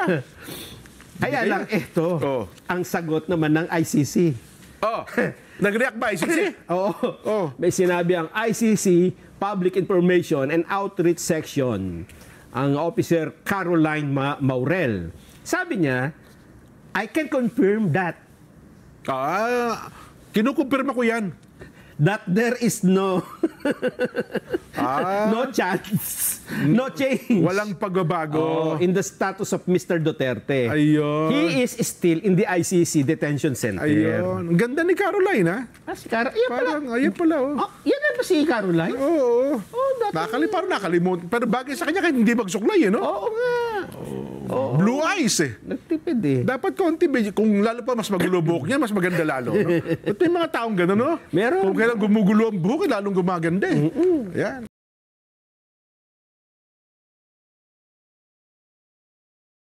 ba? Kaya lang ito, Oh. ang sagot naman ng ICC. Oh, nag-react ba ICC? Oo. Oh. May sinabi ang ICC Public Information and Outreach Section, ang Officer Caroline Maurel. Sabi niya, I can confirm that Kinukumpirma ko yan. there is no Ah, no chance, no change. walang pagbabago. In the status of Mr. Duterte. Ayun. He is still in the ICC detention center. Ayun. Ang ganda ni Caroline, ha? Ah, si Yan pala. Parang, ayan pala, oh. Oh, yan na ba si Caroline? Oo. dati- Parang nakalimutan. Pero bagay sa kanya kahit hindi magsuklay, no? Oo nga. Blue eyes, eh. Nagtipid eh. Dapat konti, kung lalo pa mas magulo buhok niya, mas maganda lalo. No? At may mga taong gano'n, no? Meron. Kung kailan gumugulo ang buhok, lalong gumaganda, eh. Ayan.